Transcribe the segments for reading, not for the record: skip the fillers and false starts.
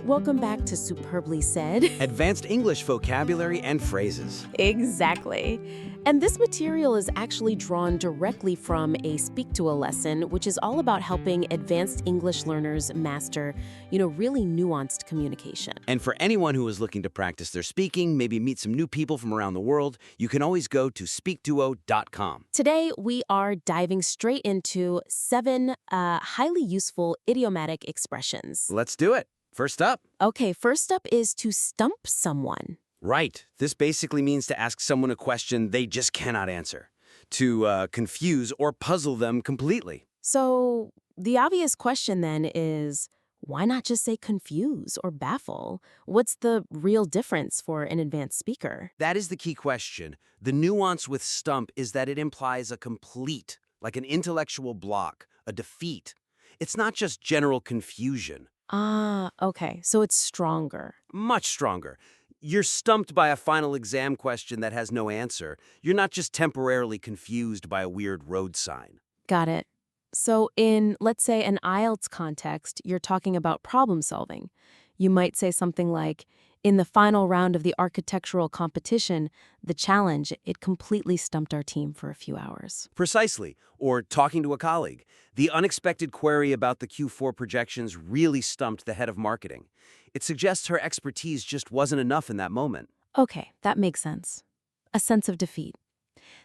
Welcome back to Superbly Said. Advanced English vocabulary and phrases. Exactly. And this material is actually drawn directly from a SpeakDuo lesson, which is all about helping advanced English learners master, really nuanced communication. And for anyone who is looking to practice their speaking, maybe meet some new people from around the world, you can always go to SpeakDuo.com. Today, we are diving straight into 7 highly useful idiomatic expressions. Let's do it. First up. Okay, first up is to stump someone. Right. This basically means to ask someone a question they just cannot answer, to confuse or puzzle them completely. So the obvious question then is, why not just say confuse or baffle? What's the real difference for an advanced speaker? That is the key question. The nuance with stump is that it implies a complete, like an intellectual block, a defeat. It's not just general confusion. Ah, okay. So it's stronger. Much stronger. You're stumped by a final exam question that has no answer. You're not just temporarily confused by a weird road sign. Got it. So in, let's say, an IELTS context, you're talking about problem solving. You might say something like, in the final round of the architectural competition, the challenge, it completely stumped our team for a few hours. Precisely. Or talking to a colleague. The unexpected query about the Q4 projections really stumped the head of marketing. It suggests her expertise just wasn't enough in that moment. Okay, that makes sense. A sense of defeat.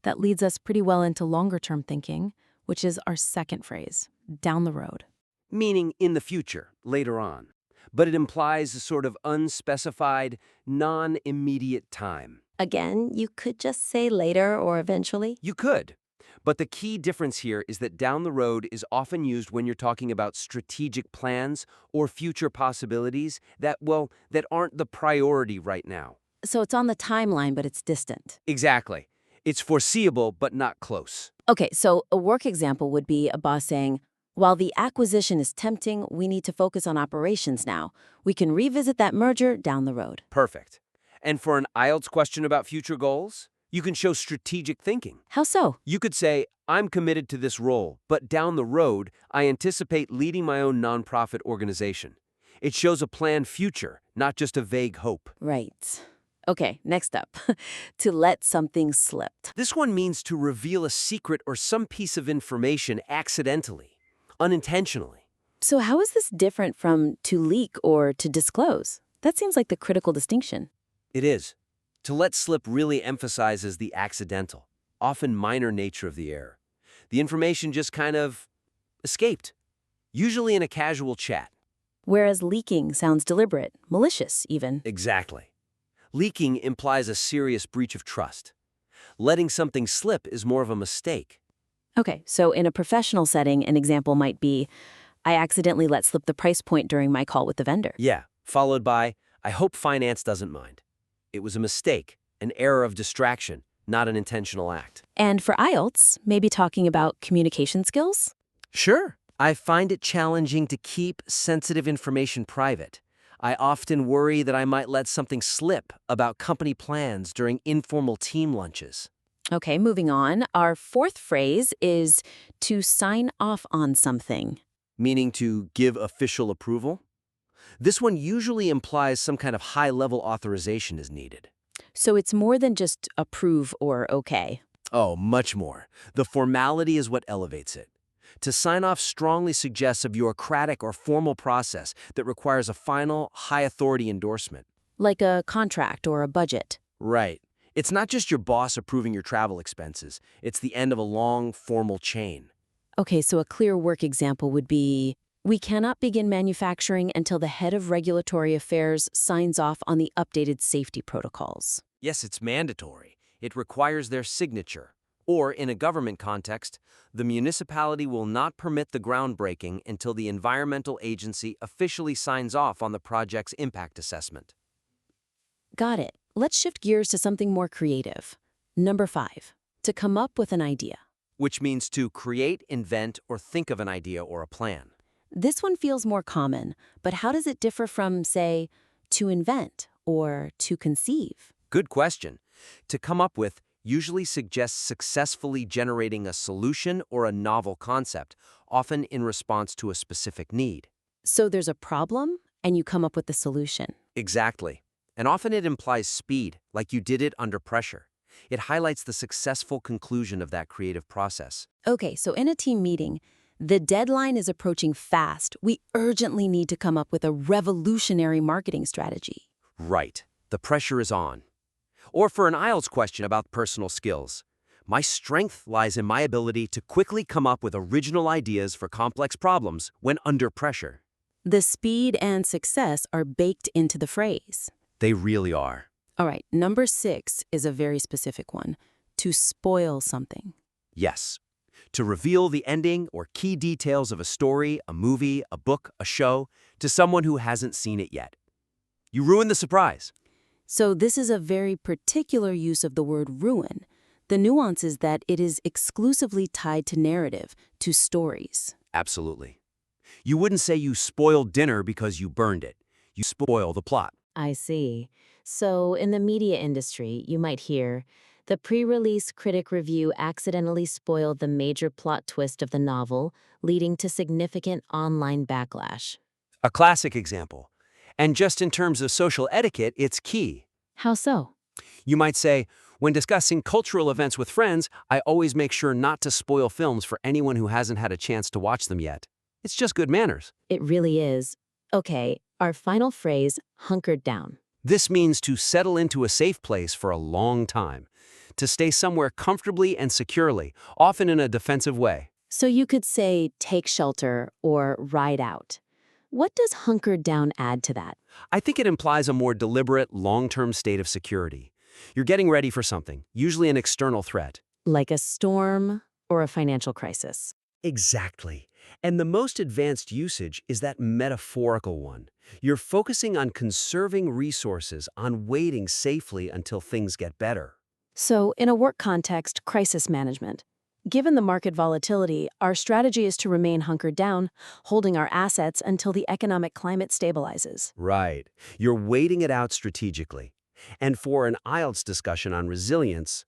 That leads us pretty well into longer-term thinking, which is our second phrase, down the road. Meaning in the future, later on. But it implies a sort of unspecified, non-immediate time. Again, you could just say later or eventually. You could. But the key difference here is that down the road is often used when you're talking about strategic plans or future possibilities that aren't the priority right now. So it's on the timeline, but it's distant. Exactly. It's foreseeable, but not close. Okay, so a work example would be a boss saying, while the acquisition is tempting, we need to focus on operations now. We can revisit that merger down the road. Perfect. And for an IELTS question about future goals, you can show strategic thinking. How so? You could say, I'm committed to this role, but down the road, I anticipate leading my own nonprofit organization. It shows a planned future, not just a vague hope. Right. Okay, next up. To let something slip. This one means to reveal a secret or some piece of information accidentally, unintentionally. So how is this different from to leak or to disclose? That seems like the critical distinction. It is. To let slip really emphasizes the accidental, often minor nature of the error. The information just kind of escaped, usually in a casual chat. Whereas leaking sounds deliberate, malicious even. Exactly. Leaking implies a serious breach of trust. Letting something slip is more of a mistake. Okay, so in a professional setting, an example might be, I accidentally let slip the price point during my call with the vendor. Yeah, followed by, I hope finance doesn't mind. It was a mistake, an error of distraction, not an intentional act. And for IELTS, maybe talking about communication skills? Sure. I find it challenging to keep sensitive information private. I often worry that I might let something slip about company plans during informal team lunches. Okay, moving on. Our fourth phrase is to sign off on something. Meaning to give official approval? This one usually implies some kind of high-level authorization is needed. So it's more than just approve or okay. Oh, much more. The formality is what elevates it. To sign off strongly suggests a bureaucratic or formal process that requires a final, high-authority endorsement. Like a contract or a budget. Right. It's not just your boss approving your travel expenses. It's the end of a long, formal chain. Okay, so a clear work example would be, we cannot begin manufacturing until the head of regulatory affairs signs off on the updated safety protocols. Yes, it's mandatory. It requires their signature. Or, in a government context, the municipality will not permit the groundbreaking until the environmental agency officially signs off on the project's impact assessment. Got it. Let's shift gears to something more creative. Number 5, to come up with an idea. Which means to create, invent, or think of an idea or a plan. This one feels more common, but how does it differ from, say, to invent or to conceive? Good question. To come up with usually suggests successfully generating a solution or a novel concept, often in response to a specific need. So there's a problem, and you come up with the solution. Exactly. And often it implies speed, like you did it under pressure. It highlights the successful conclusion of that creative process. Okay, so in a team meeting, the deadline is approaching fast. We urgently need to come up with a revolutionary marketing strategy. Right. The pressure is on. Or for an IELTS question about personal skills, my strength lies in my ability to quickly come up with original ideas for complex problems when under pressure. The speed and success are baked into the phrase. They really are. All right, number 6 is a very specific one. To spoil something. Yes. To reveal the ending or key details of a story, a movie, a book, a show to someone who hasn't seen it yet. You ruin the surprise. So this is a very particular use of the word ruin. The nuance is that it is exclusively tied to narrative, to stories. Absolutely. You wouldn't say you spoiled dinner because you burned it. You spoil the plot. I see. So in the media industry, you might hear, the pre-release critic review accidentally spoiled the major plot twist of the novel, leading to significant online backlash. A classic example. And just in terms of social etiquette, it's key. How so? You might say, when discussing cultural events with friends, I always make sure not to spoil films for anyone who hasn't had a chance to watch them yet. It's just good manners. It really is. Okay, our final phrase, hunkered down. This means to settle into a safe place for a long time, to stay somewhere comfortably and securely, often in a defensive way. So you could say take shelter or ride out. What does hunkered down add to that? I think it implies a more deliberate, long-term state of security. You're getting ready for something, usually an external threat. Like a storm or a financial crisis. Exactly. And the most advanced usage is that metaphorical one. You're focusing on conserving resources, on waiting safely until things get better. So in a work context, crisis management. Given the market volatility, our strategy is to remain hunkered down, holding our assets until the economic climate stabilizes. Right. You're waiting it out strategically. And for an IELTS discussion on resilience,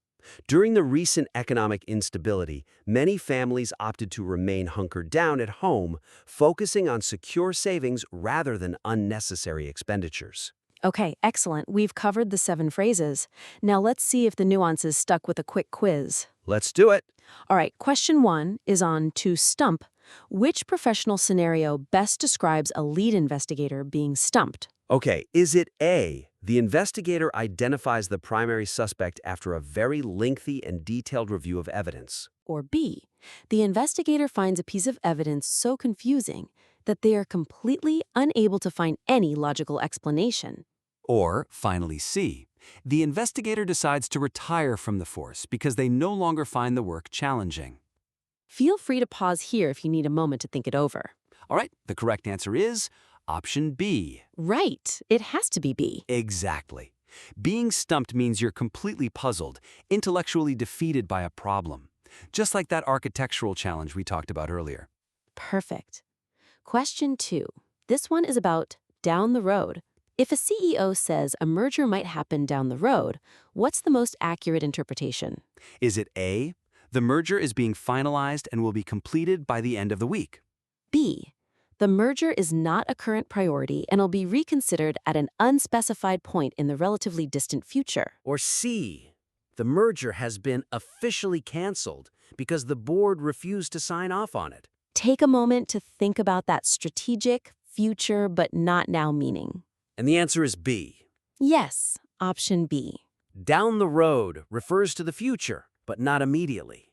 during the recent economic instability, many families opted to remain hunkered down at home, focusing on secure savings rather than unnecessary expenditures. Okay, excellent. We've covered the 7 phrases. Now let's see if the nuances stuck with a quick quiz. Let's do it. All right, question 1 is on to stump. Which professional scenario best describes a lead investigator being stumped? Okay, is it A, the investigator identifies the primary suspect after a very lengthy and detailed review of evidence? Or B, the investigator finds a piece of evidence so confusing that they are completely unable to find any logical explanation? Or, finally C, the investigator decides to retire from the force because they no longer find the work challenging. Feel free to pause here if you need a moment to think it over. All right, the correct answer is option B. Right, it has to be B. Exactly. Being stumped means you're completely puzzled, intellectually defeated by a problem. Just like that architectural challenge we talked about earlier. Perfect. Question 2. This one is about down the road. If a CEO says a merger might happen down the road, what's the most accurate interpretation? Is it A, the merger is being finalized and will be completed by the end of the week? B, the merger is not a current priority and will be reconsidered at an unspecified point in the relatively distant future? Or C, the merger has been officially canceled because the board refused to sign off on it? Take a moment to think about that strategic, future, but not now meaning. And the answer is B. Yes, option B. Down the road refers to the future, but not immediately.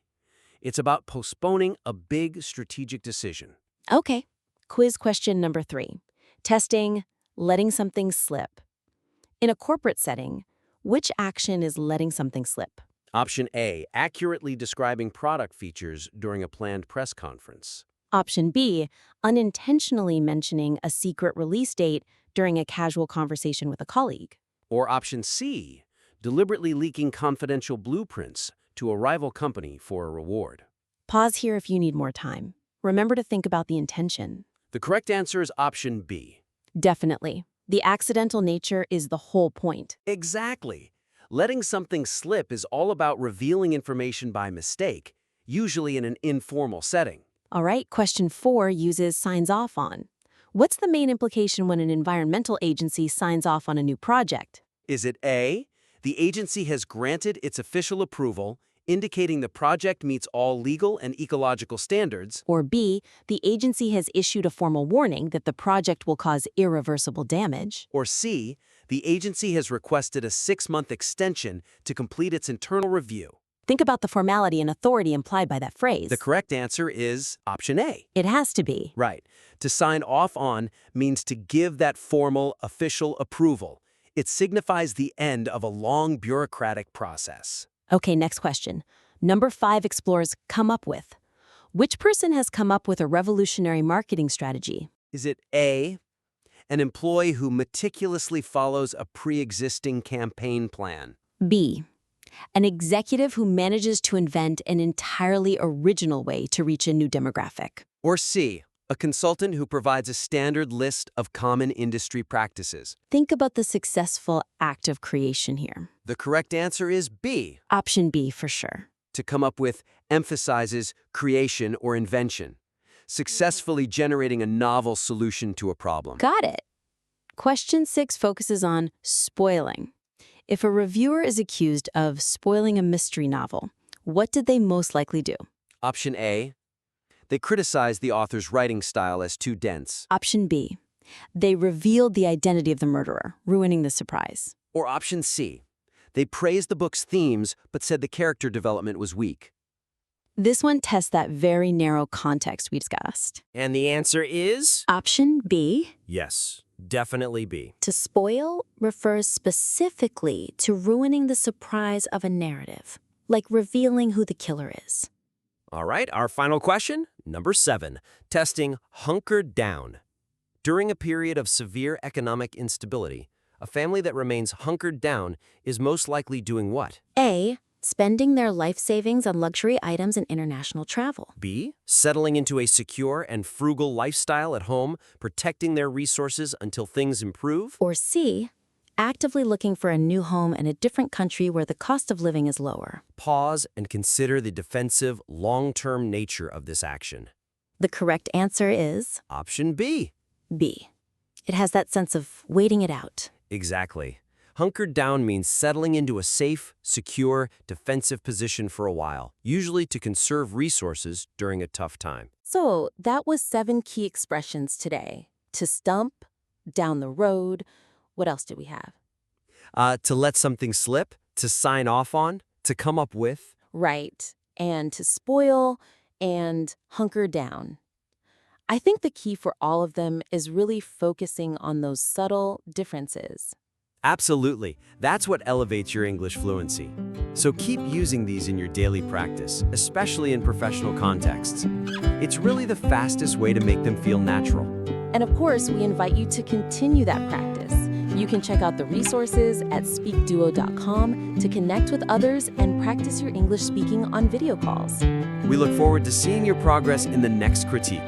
It's about postponing a big strategic decision. Okay, quiz question number 3. Testing, letting something slip. In a corporate setting, which action is letting something slip? Option A, accurately describing product features during a planned press conference. Option B, unintentionally mentioning a secret release date during a casual conversation with a colleague. Or option C, deliberately leaking confidential blueprints to a rival company for a reward. Pause here if you need more time. Remember to think about the intention. The correct answer is option B. Definitely. The accidental nature is the whole point. Exactly. Letting something slip is all about revealing information by mistake, usually in an informal setting. All right, question 4 uses signs off on. What's the main implication when an environmental agency signs off on a new project? Is it A, the agency has granted its official approval, indicating the project meets all legal and ecological standards? Or B, the agency has issued a formal warning that the project will cause irreversible damage? Or C, the agency has requested a 6-month extension to complete its internal review? Think about the formality and authority implied by that phrase. The correct answer is option A. It has to be. Right. To sign off on means to give that formal, official approval. It signifies the end of a long bureaucratic process. Okay, next question. Number 5 explores come up with. Which person has come up with a revolutionary marketing strategy? Is it A, an employee who meticulously follows a pre-existing campaign plan? B, an executive who manages to invent an entirely original way to reach a new demographic? Or C, a consultant who provides a standard list of common industry practices? Think about the successful act of creation here. The correct answer is B. Option B for sure. To come up with emphasizes creation or invention, successfully generating a novel solution to a problem. Got it. Question 6 focuses on spoiling. If a reviewer is accused of spoiling a mystery novel, what did they most likely do? Option A, they criticize the author's writing style as too dense. Option B, they revealed the identity of the murderer, ruining the surprise. Or option C, they praised the book's themes but said the character development was weak. This one tests that very narrow context we discussed. And the answer is? Option B, Yes, definitely B. to spoil refers specifically to ruining the surprise of a narrative, like revealing who the killer is. All right, our final question, number 7, testing hunkered down. During a period of severe economic instability, a family that remains hunkered down is most likely doing what? A, spending their life savings on luxury items and international travel. B, settling into a secure and frugal lifestyle at home, protecting their resources until things improve? Or C, actively looking for a new home in a different country where the cost of living is lower. Pause and consider the defensive, long-term nature of this action. The correct answer is Option B. B. It has that sense of waiting it out. Exactly. Hunkered down means settling into a safe, secure, defensive position for a while, usually to conserve resources during a tough time. So that was 7 key expressions today. To stump, down the road. What else did we have? To let something slip, to sign off on, to come up with. Right. And to spoil and hunker down. I think the key for all of them is really focusing on those subtle differences. Absolutely. That's what elevates your English fluency. So keep using these in your daily practice, especially in professional contexts. It's really the fastest way to make them feel natural. And of course, we invite you to continue that practice. You can check out the resources at SpeakDuo.com to connect with others and practice your English speaking on video calls. We look forward to seeing your progress in the next critique.